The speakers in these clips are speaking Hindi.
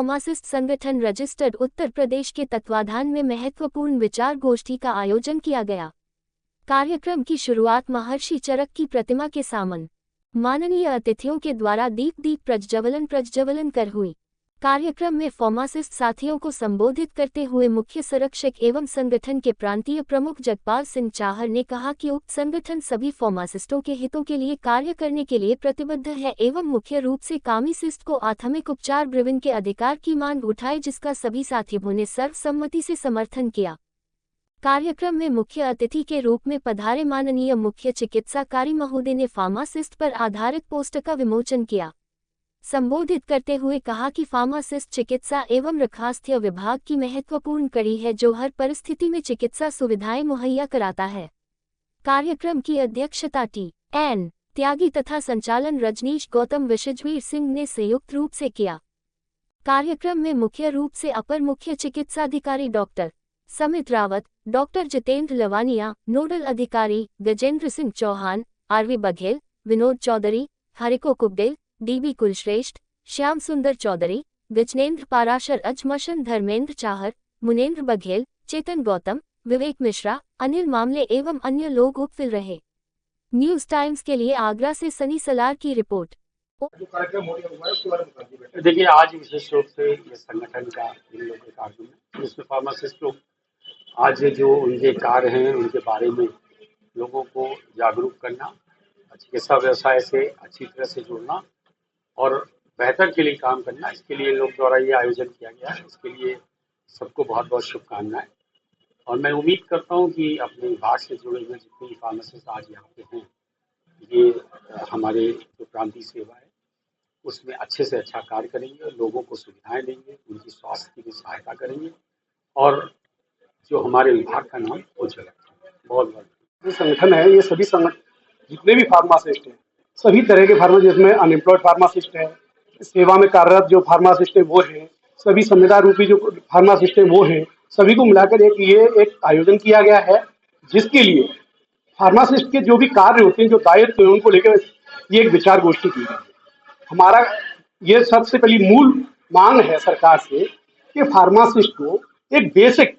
फार्मासिस्ट संगठन रजिस्टर्ड उत्तर प्रदेश के तत्वाधान में महत्वपूर्ण विचार गोष्ठी का आयोजन किया गया। कार्यक्रम की शुरुआत महर्षि चरक की प्रतिमा के सामने माननीय अतिथियों के द्वारा दीप प्रज्वलन कर हुई। कार्यक्रम में फार्मासिस्ट साथियों को संबोधित करते हुए मुख्य संरक्षक एवं संगठन के प्रांतीय प्रमुख जगपाल सिंह चाहर ने कहा कि उक्त संगठन सभी फार्मासिस्टों के हितों के लिए कार्य करने के लिए प्रतिबद्ध है एवं मुख्य रूप से कामीसिस्ट को आत्मिक उपचार ब्रिविन के अधिकार की मांग उठाई, जिसका सभी साथियों ने सर्वसम्मति से समर्थन किया। कार्यक्रम में मुख्य अतिथि के रूप में पधारे माननीय मुख्य चिकित्साकारी महोदय ने फार्मासिस्ट पर आधारित पोस्टर का विमोचन किया। संबोधित करते हुए कहा कि फार्मासिस्ट चिकित्सा एवं रखास्थ विभाग की महत्वपूर्ण कड़ी है जो हर परिस्थिति में चिकित्सा सुविधाएं मुहैया कराता है। कार्यक्रम की अध्यक्षता टी.एन. त्यागी तथा संचालन रजनीश गौतम विशजवीर सिंह ने संयुक्त रूप से किया। कार्यक्रम में मुख्य रूप से अपर मुख्य चिकित्साधिकारी doctor Samit Rawat, doctor Jitendra Lavania, nodal अधिकारी गजेंद्र सिंह चौहान, आरवी बघेल, विनोद चौधरी, हरिको कुबडेल, डीबी कुलश्रेष्ठ, श्याम सुंदर चौधरी, गजनेन्द्र पाराशर, अजमशन धर्मेंद्र चाहर, मुनेन्द्र बघेल, चेतन गौतम, विवेक मिश्रा, अनिल मामले एवं अन्य लोग उपस्थित रहे। न्यूज टाइम्स के लिए आगरा से सनी सलार की रिपोर्ट। देखिए, आज विशेष रूप से ये संगठन का इन लोगों के कार्य में इसमें फार्मासिस्ट लोग आज जो उनके कार्य हैं उनके बारे में लोगों को जागरूक करना, चिकित्सा व्यवसाय से अच्छी तरह से जुड़ना और बेहतर के लिए काम करना, इसके लिए लोग द्वारा ये आयोजन किया गया है। इसके लिए सबको बहुत बहुत शुभकामनाएं। और मैं उम्मीद करता हूं कि अपने विभाग से जुड़े हुए जितने भी फार्मासिस्ट आज यहाँ पे हैं, ये हमारे जो प्रांतीय सेवा है उसमें अच्छे से अच्छा कार्य करेंगे, लोगों को सुविधाएं देंगे, उनकी स्वास्थ्य की भी सहायता करेंगे और जो हमारे विभाग का नाम उज्जवल है। बहुत बहुत संगठन है, ये सभी संगठन जितने भी फार्मासिस्ट हैं, सभी तरह के फार्मासिस्ट, जिसमें अनएम्प्लॉयड फार्मासिस्ट है, सेवा में कार्यरत जो फार्मासिस्ट है वो है, सभी संविदा रूपी जो फार्मासिस्ट है वो है, सभी को मिलाकर एक आयोजन किया गया है, जिसके लिए फार्मासिस्ट के जो भी कार्य होते हैं, जो दायित्व है, उनको लेकर ये एक विचार गोष्ठी की गई है। हमारा ये सबसे पहली मूल मांग है सरकार से कि फार्मासिस्ट को एक बेसिक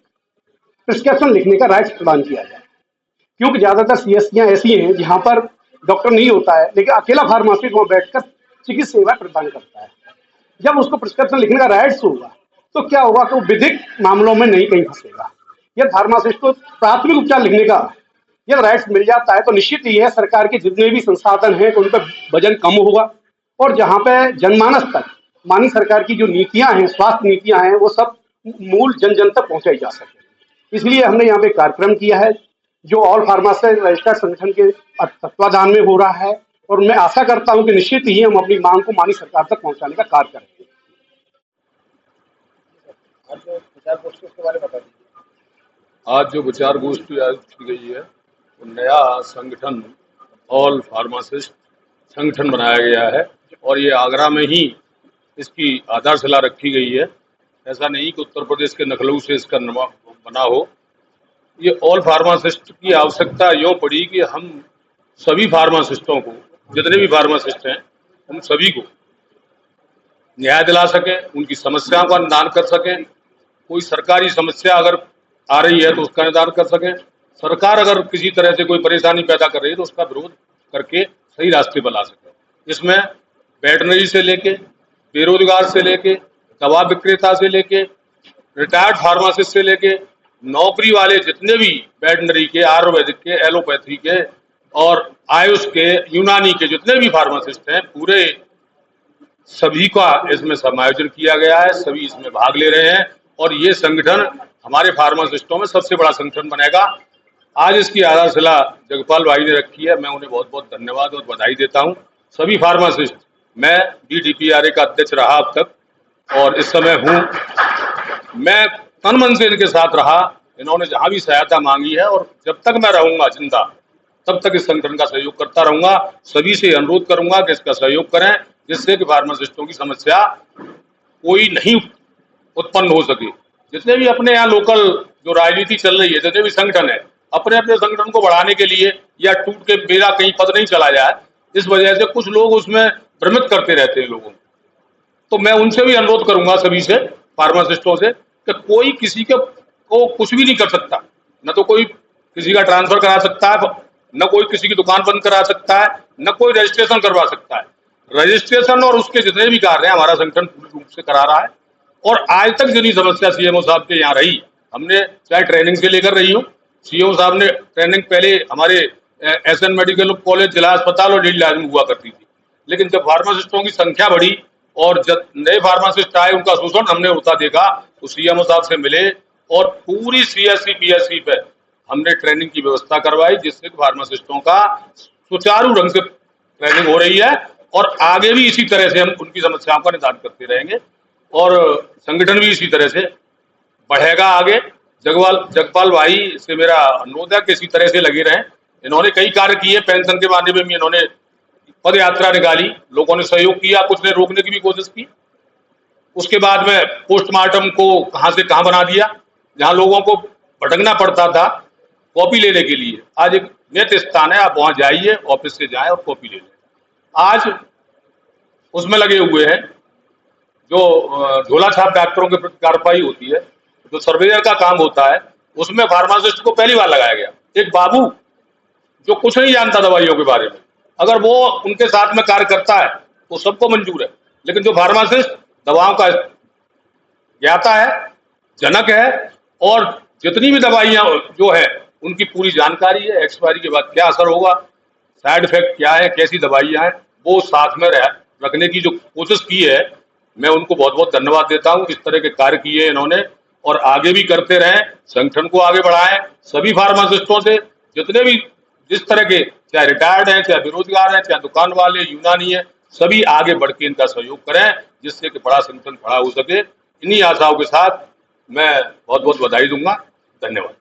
प्रिस्क्रिप्शन लिखने का राइट्स प्रदान किया जाए, क्योंकि ज्यादातर सीएससियां ऐसी हैं जहां पर डॉक्टर नहीं होता है लेकिन अकेला फार्मासिस्ट वहां बैठकर चिकित्सा सेवा प्रदान करता है। जब उसको प्रिस्क्रिप्शन लिखने का राइट्स होगा तो क्या होगा कि वो विधिक मामलों में नहीं कहीं फंसेगा। यदि फार्मासिस्ट को प्राथमिक उपचार लिखने का यदि राइट्स मिल जाता है तो निश्चित ही है सरकार के जितने भी संसाधन हैं उन पर वजन कम होगा और जहां पे जनमानस तक माननीय सरकार की जो नीतियां हैं, स्वास्थ्य नीतियां हैं, वो सब मूल जन जन तक पहुंचाई जा सके। इसलिए हमने यहाँ पे कार्यक्रम किया है जो ऑल फार्मासिस्ट रजिस्टर्ड संगठन के तत्वाधान में हो रहा है और मैं आशा करता हूं कि निश्चित ही हम अपनी मांग को माननीय सरकार तक पहुंचाने का कार्य करेंगे। आज जो विचार गोष्ठी आयोजित की गई है वो नया संगठन ऑल फार्मासिस्ट संगठन बनाया गया है और ये आगरा में ही इसकी आधारशिला रखी गई है। ऐसा नहीं कि उत्तर प्रदेश के लखनऊ से इसका बना हो। ये ऑल फार्मासिस्ट की आवश्यकता यूँ पड़ी कि हम सभी फार्मासिस्टों को, जितने भी फार्मासिस्ट हैं, हम सभी को न्याय दिला सकें, उनकी समस्याओं का निदान कर सकें। कोई सरकारी समस्या अगर आ रही है तो उसका निदान कर सकें। सरकार अगर किसी तरह से कोई परेशानी पैदा कर रही है तो उसका विरोध करके सही रास्ते पर ला सकें। इसमें वेटनरी से लेके, बेरोजगार से लेके, दवा विक्रेता से लेके, रिटायर्ड फार्मासिस्ट से लेके, नौकरी वाले जितने भी वेटनरी के, आयुर्वेदिक के, एलोपैथी के और आयुष के, यूनानी के जितने भी फार्मासिस्ट हैं, पूरे सभी का इसमें समायोजन किया गया है। सभी इसमें भाग ले रहे हैं और ये संगठन हमारे फार्मासिस्टों में सबसे बड़ा संगठन बनेगा। आज इसकी आधारशिला जगपाल भाई ने रखी है, मैं उन्हें बहुत बहुत धन्यवाद और बधाई देता हूं। सभी फार्मासिस्ट, मैं BDPRA का अध्यक्ष रहा अब तक और इस समय हूं, मैं तन मन से इनके साथ रहा। इन्होंने जहां भी सहायता मांगी है और जब तक मैं रहूंगा जिंदा तब तक इस संगठन का सहयोग करता रहूंगा। सभी से अनुरोध करूंगा कि इसका सहयोग करें, जिससे कि फार्मासिस्टों की समस्या कोई नहीं उत्पन्न हो सके। जितने भी अपने यहाँ लोकल जो राजनीति चल रही है, जितने भी संगठन है, अपने अपने संगठन को बढ़ाने के लिए या टूट के मेरा कहीं पद नहीं चला जाए, इस वजह से कुछ लोग उसमें भ्रमित करते रहते हैं लोगों को। तो मैं उनसे भी अनुरोध करूंगा, सभी से, फार्मासिस्टों से, कि कोई किसी को कुछ भी नहीं कर सकता। न तो कोई किसी का ट्रांसफर करा सकता है, न कोई किसी की दुकान बंद करा सकता है, न कोई रजिस्ट्रेशन करवा सकता है। रजिस्ट्रेशन और उसके जितने भी कार्य हैं हमारा संगठन पूर्ण रूप से करा रहा है। और आज तक जितनी समस्या सीएमओ साहब के यहाँ रही, हमने चाहे ट्रेनिंग से लेकर रही हो, सीएमओ साहब ने ट्रेनिंग पहले हमारे एसएन मेडिकल कॉलेज, जिला अस्पताल और डेली में हुआ करती थी, लेकिन जब फार्मासिस्टों की संख्या बढ़ी और जब नए फार्मासिस्ट आए, उनका शोषण हमने होता देखा, तो सीएमओ साहब से मिले और पूरी सीएससी पीएससी पे हमने ट्रेनिंग की व्यवस्था करवाई, जिससे फार्मासिस्टों का सुचारू ढंग से ट्रेनिंग हो रही है। और आगे भी इसी तरह से हम उनकी समस्याओं का निदान करते रहेंगे और संगठन भी इसी तरह से बढ़ेगा आगे। जगपाल भाई से मेरा अनुरोध है कि इसी तरह से लगे रहें। इन्होंने कई कार्य किए, पेंशन के बारे में भी इन्होंने पद यात्रा निकाली, लोगों ने सहयोग किया, कुछ ने रोकने की भी कोशिश की। उसके बाद में पोस्टमार्टम को कहां से कहां बना दिया, जहां लोगों को भटकना पड़ता था कॉपी लेने के लिए, आज एक नियत स्थान है, आप वहां जाइए, ऑफिस से जाएं और कॉपी ले लें। आज उसमें लगे हुए हैं, जो झोला छाप डॉक्टरों के प्रति कार्रवाई होती है, जो सर्वेयर का काम होता है, उसमें फार्मासिस्ट को पहली बार लगाया गया। एक बाबू जो कुछ नहीं जानता दवाइयों के बारे में, अगर वो उनके साथ में कार्य करता है तो सबको मंजूर है, लेकिन जो फार्मासिस्ट दवाओं का ज्ञाता है, जनक है, और जितनी भी दवाइयां जो है उनकी पूरी जानकारी है, एक्सपायरी के बाद क्या असर होगा, साइड इफेक्ट क्या है, कैसी दवाइयां हैं, वो साथ में रखने की जो कोशिश की है, मैं उनको बहुत बहुत धन्यवाद देता हूं। इस तरह के कार्य किए इन्होंने और आगे भी करते रहें, संगठन को आगे बढ़ाएं। सभी फार्मासिस्टों से, जितने भी जिस तरह के, चाहे रिटायर्ड हैं, चाहे बेरोजगार हैं, चाहे दुकान वाले, यूनानी है, सभी आगे बढ़ के इनका सहयोग करें, जिससे कि बड़ा संगठन खड़ा हो सके। इन्हीं आशाओं के साथ मैं बहुत बहुत बधाई दूंगा। धन्यवाद।